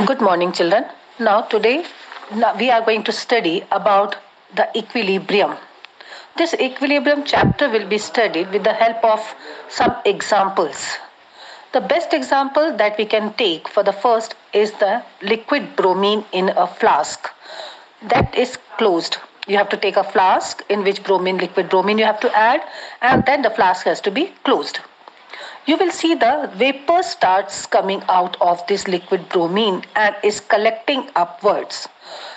Good morning, children. Now we are going to study about the equilibrium. This equilibrium chapter will be studied with the help of some examples. The best example that we can take for the first is the liquid bromine in a flask that is closed. You have to take a flask in which liquid bromine you have to add, and then the flask has to be closed. You will see the vapor starts coming out of this liquid bromine and is collecting upwards.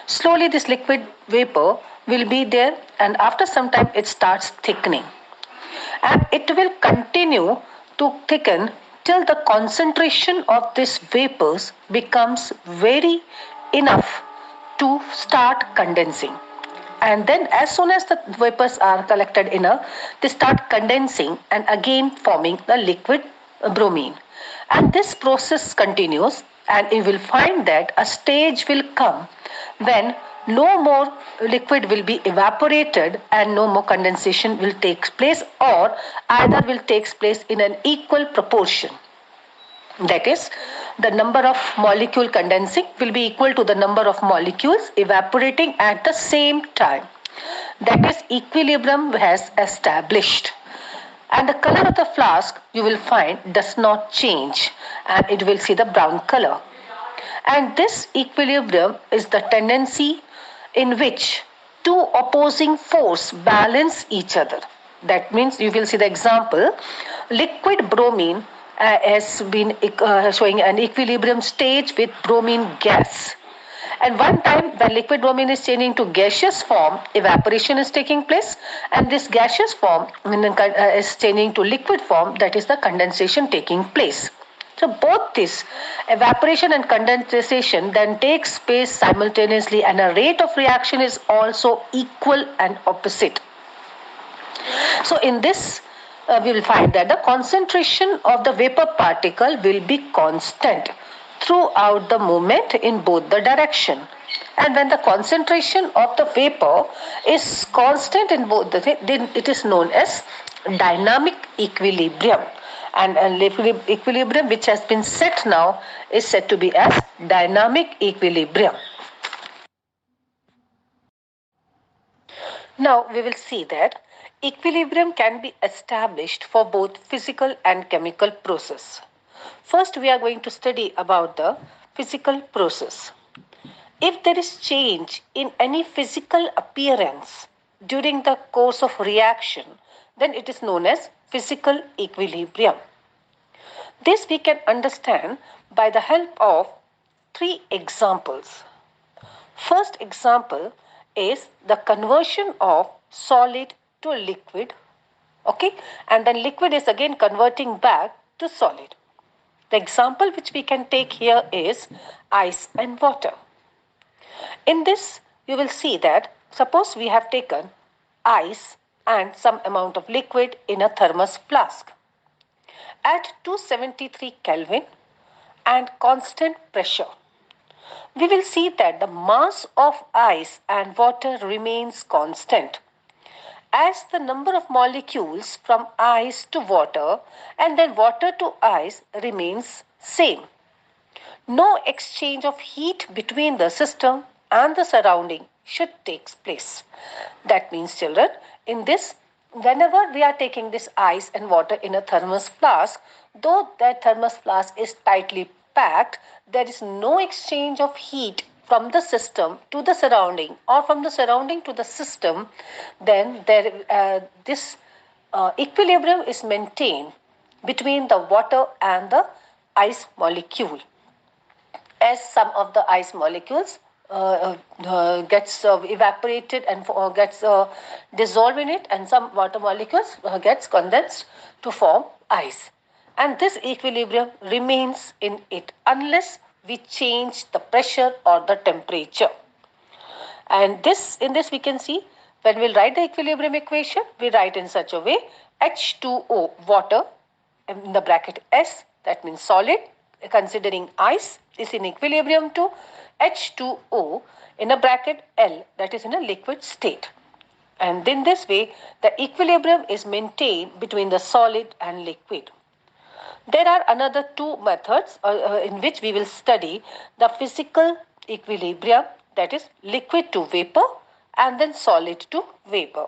Slowly this liquid vapor will be there, and after some time it starts thickening, and it will continue to thicken till the concentration of these vapors becomes very enough to start condensing. And then as soon as the vapors are collected in they start condensing and again forming the liquid bromine. And this process continues, and you will find that a stage will come when no more liquid will be evaporated and no more condensation will take place, or either will take place in an equal proportion. That is, the number of molecule condensing will be equal to the number of molecules evaporating at the same time. That is, equilibrium has established. And the color of the flask you will find does not change, and it will see the brown color. And this equilibrium is the tendency in which two opposing force balance each other. That means you will see the example, liquid bromine has been showing an equilibrium stage with bromine gas. And one time when liquid bromine is changing to gaseous form, evaporation is taking place, and this gaseous form is changing to liquid form, that is the condensation taking place. So both this evaporation and condensation then takes place simultaneously, and a rate of reaction is also equal and opposite. So in this, we will find that the concentration of the vapor particle will be constant throughout the movement in both the direction. And when the concentration of the vapor is constant in both then it is known as dynamic equilibrium. And an equilibrium which has been set now is said to be as dynamic equilibrium. Now we will see that equilibrium can be established for both physical and chemical process. First, we are going to study about the physical process. If there is change in any physical appearance during the course of reaction, then it is known as physical equilibrium. This we can understand by the help of three examples. First example is the conversion of solid to liquid. Okay, and then liquid is again converting back to solid. The example which we can take here is ice and water. In this, you will see that suppose we have taken ice and some amount of liquid in a thermos flask at 273 Kelvin and constant pressure. We will see that the mass of ice and water remains constant as the number of molecules from ice to water and then water to ice remains same. No exchange of heat between the system and the surrounding should take place. That means, children, in this, whenever we are taking this ice and water in a thermos flask, though that thermos flask is tightly packed, there is no exchange of heat from the system to the surrounding or from the surrounding to the system, then this equilibrium is maintained between the water and the ice molecule. As some of the ice molecules gets evaporated and gets dissolved in it, and some water molecules gets condensed to form ice. And this equilibrium remains in it unless we change the pressure or the temperature. And in this we can see when we'll write the equilibrium equation, we write in such a way: H2O, water, in the bracket S, that means solid, considering ice is in equilibrium to H2O in a bracket L, that is in a liquid state. And in this way, the equilibrium is maintained between the solid and liquid. There are another two methods in which we will study the physical equilibrium, that is liquid to vapor and then solid to vapor.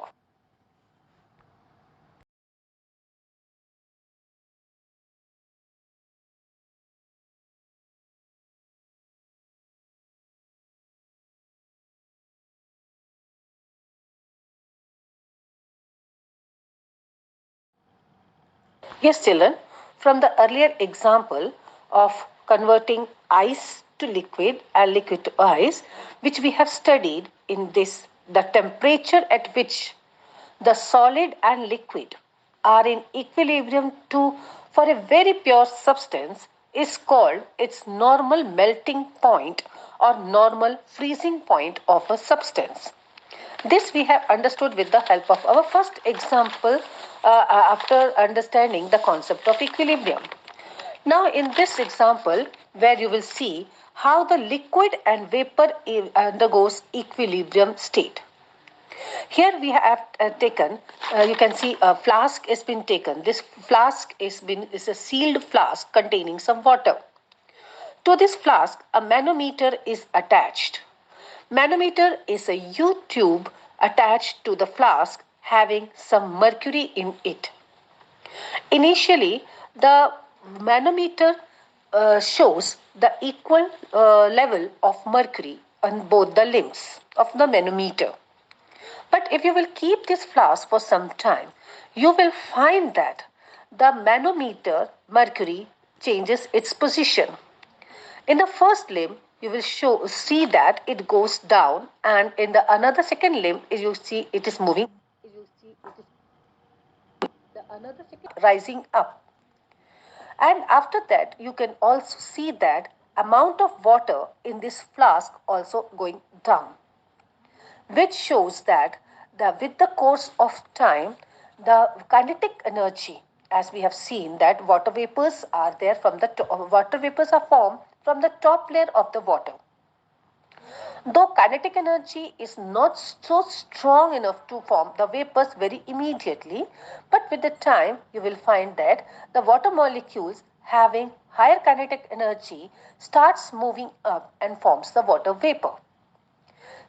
Yes, children, from the earlier example of converting ice to liquid and liquid to ice, which we have studied in this, the temperature at which the solid and liquid are in equilibrium to for a very pure substance is called its normal melting point or normal freezing point of a substance. This we have understood with the help of our first example after understanding the concept of equilibrium. Now, in this example, where you will see how the liquid and vapor undergoes equilibrium state. Here we have taken, you can see a flask has been taken. This flask is a sealed flask containing some water. To this flask, a manometer is attached. Manometer is a U-tube attached to the flask having some mercury in it. Initially, the manometer shows the equal level of mercury on both the limbs of the manometer. But if you will keep this flask for some time, you will find that the manometer mercury changes its position. In the first limb, you will see that it goes down, and in the another second limb, you see it is moving. You see it is the another second rising up. And after that, you can also see that amount of water in this flask also going down, which shows that with the course of time, the kinetic energy, as we have seen that water vapors are there from the water vapors are formed from the top layer of the water. Though kinetic energy is not so strong enough to form the vapors very immediately, but with the time you will find that the water molecules having higher kinetic energy starts moving up and forms the water vapor.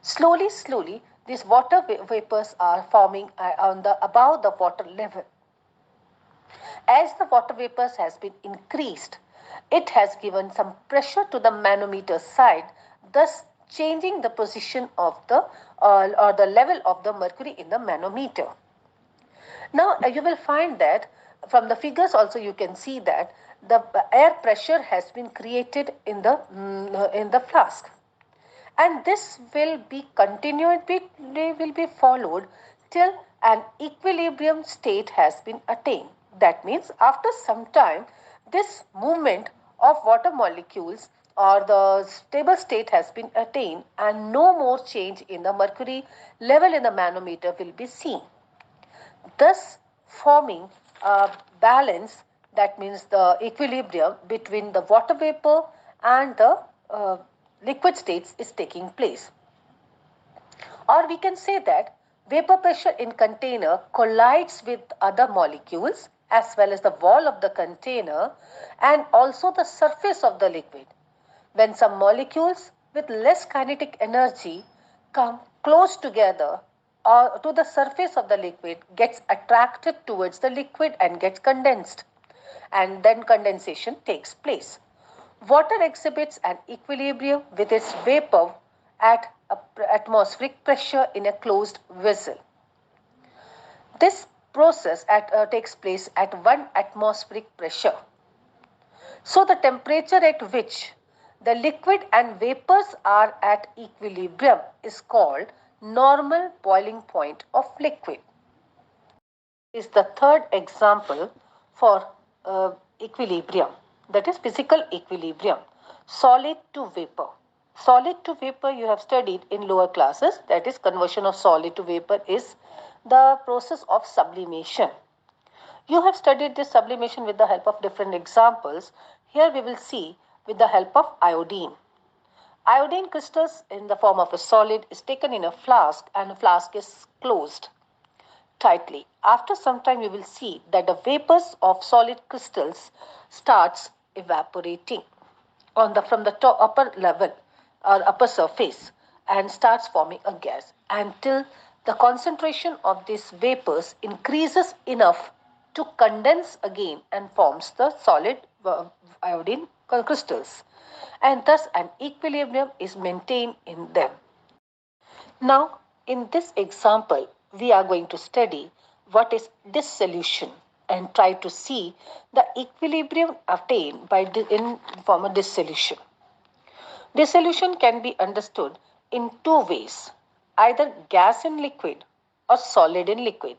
Slowly, these water vapors are forming on the above the water level. As the water vapors has been increased, it has given some pressure to the manometer side, thus changing the position of the or the level of the mercury in the manometer. Now you will find that from the figures also you can see that the air pressure has been created in the flask, and this will be continued, they will be followed till an equilibrium state has been attained. That means after some time, this movement of water molecules or the stable state has been attained and no more change in the mercury level in the manometer will be seen, thus forming a balance, that means the equilibrium between the water vapor and the liquid states is taking place. Or we can say that vapor pressure in container collides with other molecules as well as the wall of the container and also the surface of the liquid. When some molecules with less kinetic energy come close together or to the surface of the liquid, gets attracted towards the liquid and gets condensed, and then condensation takes place. Water exhibits an equilibrium with its vapor at atmospheric pressure in a closed vessel. This process takes place at 1 atmospheric pressure. So the temperature at which the liquid and vapors are at equilibrium is called normal boiling point of liquid. Is the third example for equilibrium, that is physical equilibrium, solid to vapor. Solid to vapor you have studied in lower classes, that is conversion of solid to vapor is the process of sublimation. You have studied this sublimation with the help of different examples. Here we will see with the help of iodine. Iodine crystals in the form of a solid is taken in a flask and the flask is closed. tightly. After some time, you will see that the vapors of solid crystals starts evaporating from the top, upper level or upper surface, and starts forming a gas until the concentration of these vapors increases enough to condense again and forms the solid iodine crystals, and thus an equilibrium is maintained in them. Now, in this example, we are going to study what is dissolution and try to see the equilibrium attained by in form of dissolution. Dissolution can be understood in two ways, either gas in liquid or solid in liquid.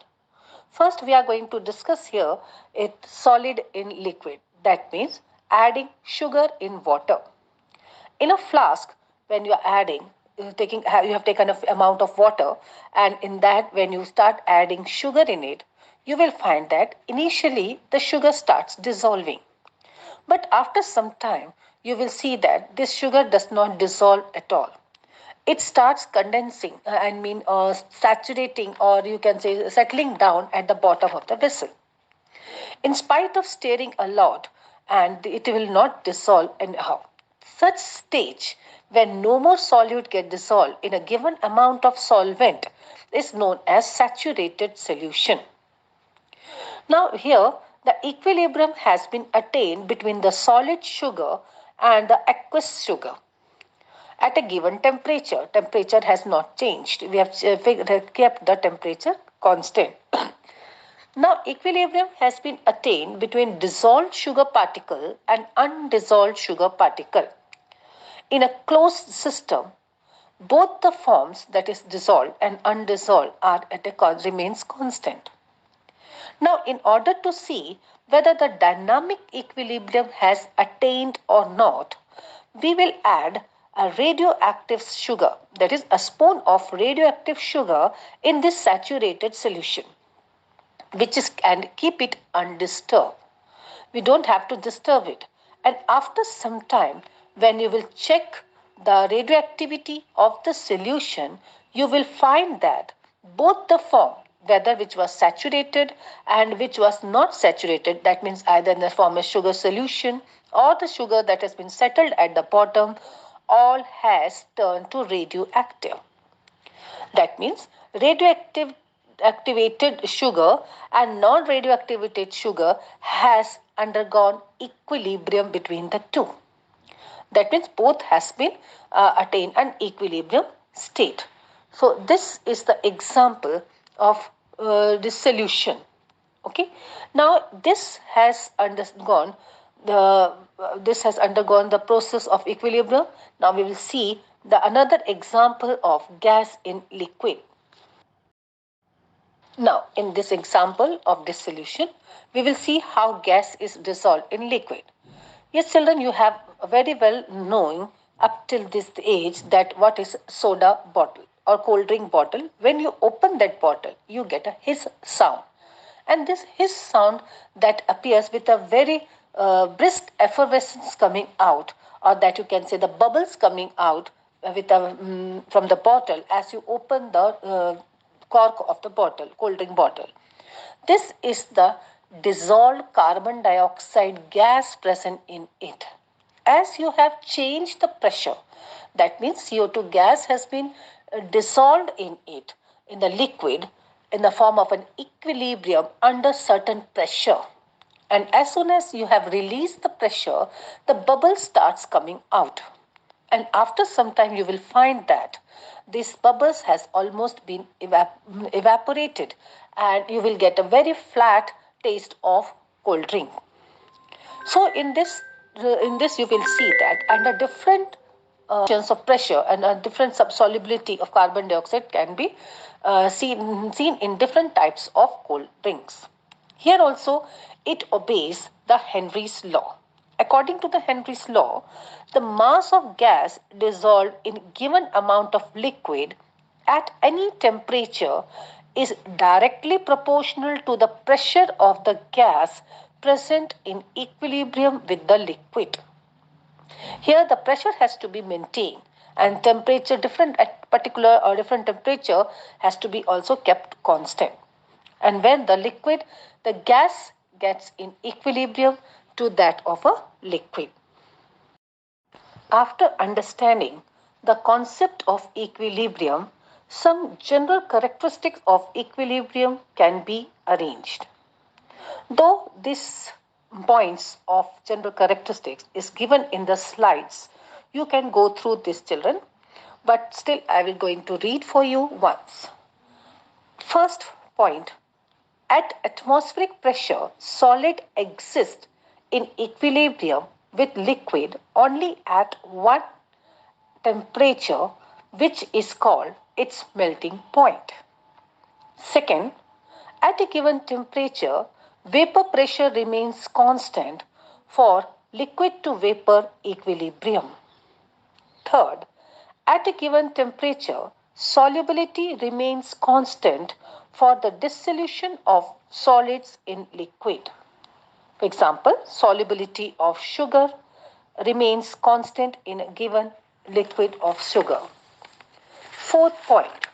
First, we are going to discuss here it solid in liquid. That means adding sugar in water. In a flask, when you are adding, you have taken an amount of water, and in that, when you start adding sugar in it, you will find that initially the sugar starts dissolving. But after some time, you will see that this sugar does not dissolve at all. It starts condensing, saturating, or you can say settling down at the bottom of the vessel. In spite of stirring a lot, and it will not dissolve anyhow. Such stage, when no more solute get dissolved in a given amount of solvent, is known as saturated solution. Now here, the equilibrium has been attained between the solid sugar and the aqueous sugar. At a given temperature, temperature has not changed. We have kept the temperature constant. Now, equilibrium has been attained between dissolved sugar particle and undissolved sugar particle. In a closed system, both the forms, that is dissolved and undissolved, are at a remains constant. Now, in order to see whether the dynamic equilibrium has attained or not, we will add a radioactive sugar, that is a spoon of radioactive sugar in this saturated solution, which is, and keep it undisturbed. We don't have to disturb it. And after some time, when you will check the radioactivity of the solution, you will find that both the form, whether which was saturated and which was not saturated, that means either in the form of sugar solution or the sugar that has been settled at the bottom, all has turned to radioactive. That means radioactive activated sugar and non-radioactivated sugar has undergone equilibrium between the two. That means both has been attained an equilibrium state. So this is the example of dissolution. Okay. Now this has undergone the process of equilibrium. Now we will see the another example of gas in liquid. Now, in this example of dissolution, we will see how gas is dissolved in liquid. Yes, children, you have very well known up till this age that what is soda bottle or cold drink bottle. When you open that bottle, you get a hiss sound. And this hiss sound that appears with a very brisk effervescence coming out, or that you can say the bubbles coming out from the bottle as you open the cork of the bottle, cold drink bottle. This is the dissolved carbon dioxide gas present in it. As you have changed the pressure, that means CO2 gas has been dissolved in it, in the liquid, in the form of an equilibrium under certain pressure. And as soon as you have released the pressure, the bubble starts coming out. And after some time, you will find that these bubbles has almost been evaporated, and you will get a very flat taste of cold drink. So in this you will see that under different of pressure and a different subsolubility of carbon dioxide can be seen in different types of cold drinks. Here also it obeys the Henry's law. According to the Henry's law, the mass of gas dissolved in given amount of liquid at any temperature is directly proportional to the pressure of the gas present in equilibrium with the liquid. Here the pressure has to be maintained and temperature different at particular or different temperature has to be also kept constant. And when the gas gets in equilibrium to that of a liquid. After understanding the concept of equilibrium, some general characteristics of equilibrium can be arranged. Though these points of general characteristics is given in the slides, you can go through this, children, but still I will going to read for you once. First point, at atmospheric pressure, solid exists in equilibrium with liquid only at one temperature, which is called its melting point. Second, at a given temperature, vapor pressure remains constant for liquid to vapor equilibrium. Third, at a given temperature, solubility remains constant for the dissolution of solids in liquid. For example, solubility of sugar remains constant in a given liquid of sugar. Fourth point,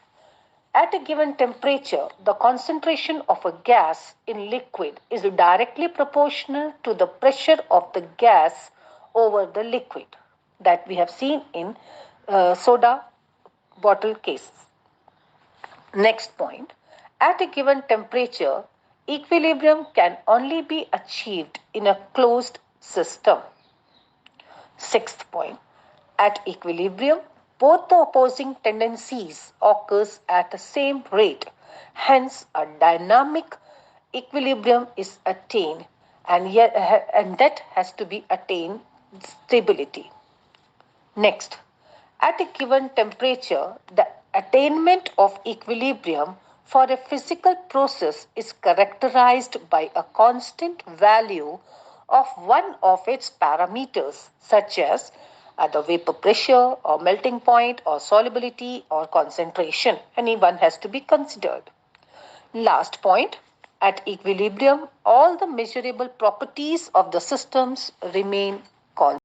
at a given temperature, the concentration of a gas in liquid is directly proportional to the pressure of the gas over the liquid that we have seen in soda bottle cases. Next point, at a given temperature, equilibrium can only be achieved in a closed system. Sixth point, at equilibrium, both the opposing tendencies occurs at the same rate. Hence, a dynamic equilibrium is attained, and that has to be attained stability. Next, at a given temperature, the attainment of equilibrium for a physical process is characterized by a constant value of one of its parameters, such as the vapor pressure or melting point or solubility or concentration. Any one has to be considered. Last point, at equilibrium, all the measurable properties of the systems remain constant.